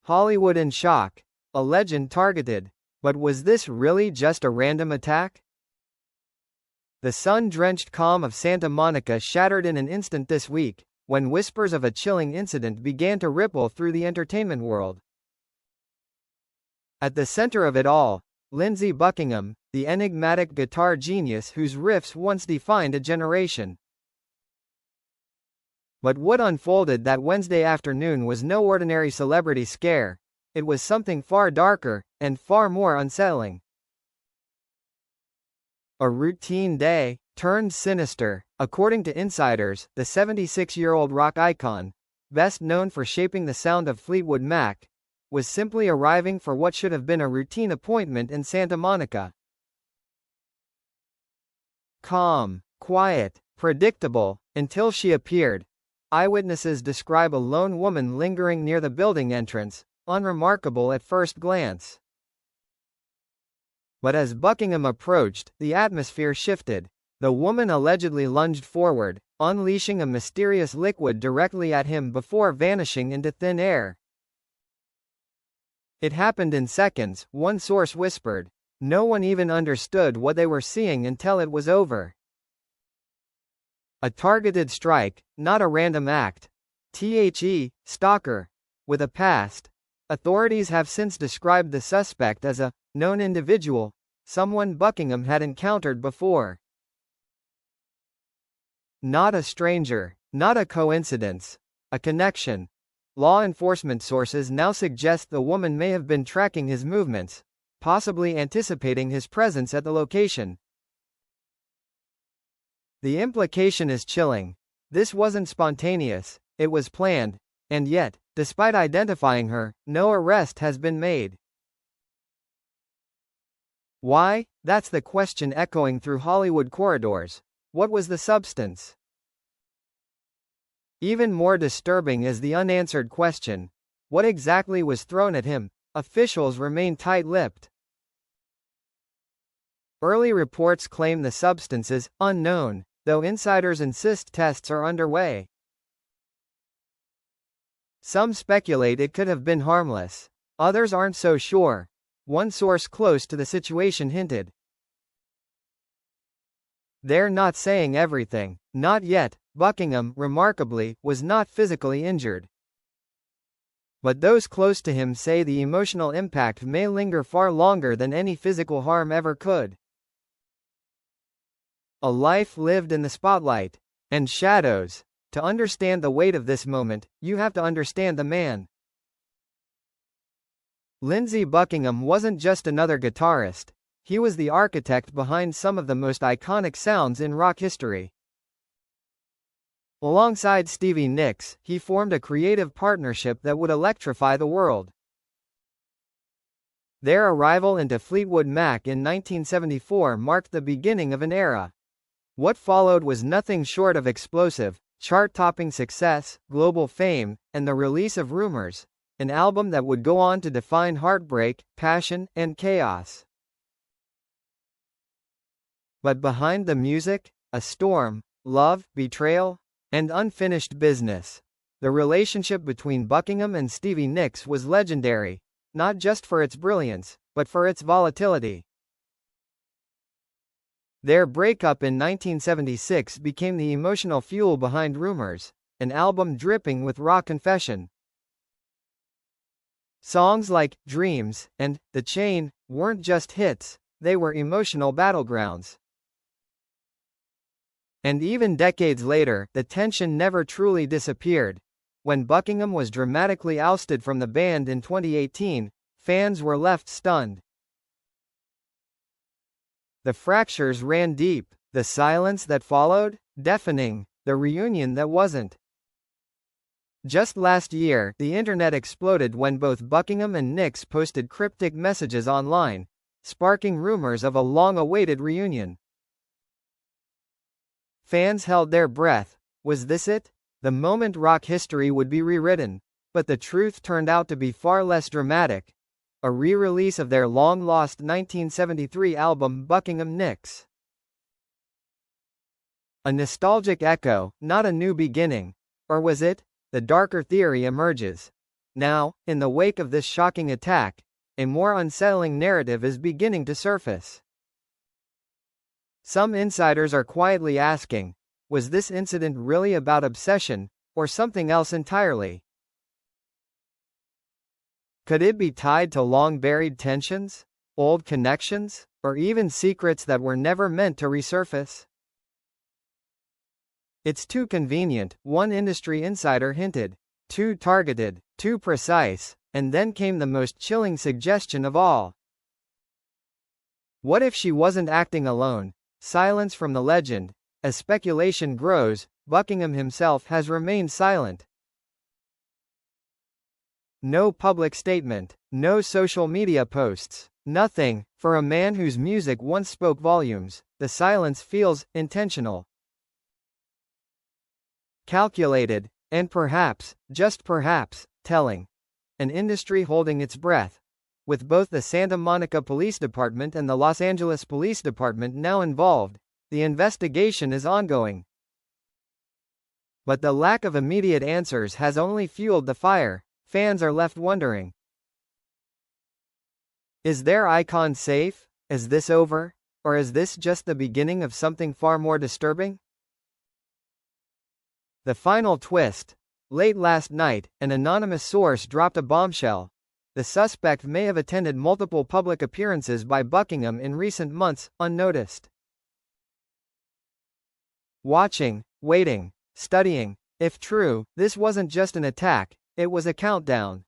Hollywood in shock. A legend targeted. But was this really just a random attack? The sun-drenched calm of Santa Monica shattered in an instant this week, when whispers of a chilling incident began to ripple through the entertainment world. At the center of it all, Lindsey Buckingham, the enigmatic guitar genius whose riffs once defined a generation. But what unfolded that Wednesday afternoon was no ordinary celebrity scare. It was something far darker, and far more unsettling. A routine day turned sinister. According to insiders, the 76-year-old rock icon, best known for shaping the sound of Fleetwood Mac, was simply arriving for what should have been a routine appointment in Santa Monica. Calm, quiet, predictable, until she appeared. Eyewitnesses describe a lone woman lingering near the building entrance, unremarkable at first glance. But as Buckingham approached, the atmosphere shifted. The woman allegedly lunged forward, unleashing a mysterious liquid directly at him before vanishing into thin air. It happened in seconds, one source whispered. No one even understood what they were seeing until it was over. A targeted strike, not a random act. Stalker. With a past. Authorities have since described the suspect as a known individual, someone Buckingham had encountered before. Not a stranger, not a coincidence, a connection. Law enforcement sources now suggest the woman may have been tracking his movements, possibly anticipating his presence at the location. The implication is chilling. This wasn't spontaneous, it was planned, and yet, despite identifying her, no arrest has been made. Why? That's the question echoing through Hollywood corridors. What was the substance? Even more disturbing is the unanswered question. What exactly was thrown at him? Officials remain tight-lipped. Early reports claim the substance is unknown, though insiders insist tests are underway. Some speculate it could have been harmless. Others aren't so sure. One source close to the situation hinted. They're not saying everything. Not yet. Buckingham, remarkably, was not physically injured. But those close to him say the emotional impact may linger far longer than any physical harm ever could. A life lived in the spotlight. And shadows. To understand the weight of this moment, you have to understand the man. Lindsey Buckingham wasn't just another guitarist. He was the architect behind some of the most iconic sounds in rock history. Alongside Stevie Nicks, he formed a creative partnership that would electrify the world. Their arrival into Fleetwood Mac in 1974 marked the beginning of an era. What followed was nothing short of explosive, chart-topping success, global fame, and the release of Rumors, an album that would go on to define heartbreak, passion, and chaos. But behind the music, a storm, love, betrayal, and unfinished business. The relationship between Buckingham and Stevie Nicks was legendary, not just for its brilliance, but for its volatility. Their breakup in 1976 became the emotional fuel behind Rumors, an album dripping with raw confession. Songs like Dreams and The Chain weren't just hits, they were emotional battlegrounds. And even decades later, the tension never truly disappeared. When Buckingham was dramatically ousted from the band in 2018, fans were left stunned. The fractures ran deep, the silence that followed, deafening, the reunion that wasn't. Just last year, the internet exploded when both Buckingham and Nicks posted cryptic messages online, sparking rumors of a long-awaited reunion. Fans held their breath. Was this it? The moment rock history would be rewritten. But the truth turned out to be far less dramatic. A re-release of their long-lost 1973 album Buckingham Nicks. A nostalgic echo, not a new beginning. Or was it? The darker theory emerges. Now, in the wake of this shocking attack, a more unsettling narrative is beginning to surface. Some insiders are quietly asking, was this incident really about obsession, or something else entirely? Could it be tied to long-buried tensions, old connections, or even secrets that were never meant to resurface? It's too convenient, one industry insider hinted. Too targeted, too precise, and then came the most chilling suggestion of all. What if she wasn't acting alone? Silence from the legend. As speculation grows, Buckingham himself has remained silent. No public statement, no social media posts, nothing. For a man whose music once spoke volumes, the silence feels intentional, calculated, and perhaps, just perhaps, telling. An industry holding its breath. With both the Santa Monica Police Department and the Los Angeles Police Department now involved, the investigation is ongoing. But the lack of immediate answers has only fueled the fire. Fans are left wondering. Is their icon safe? Is this over? Or is this just the beginning of something far more disturbing? The final twist. Late last night, an anonymous source dropped a bombshell. The suspect may have attended multiple public appearances by Buckingham in recent months, unnoticed. Watching, waiting, studying. If true, this wasn't just an attack, it was a countdown.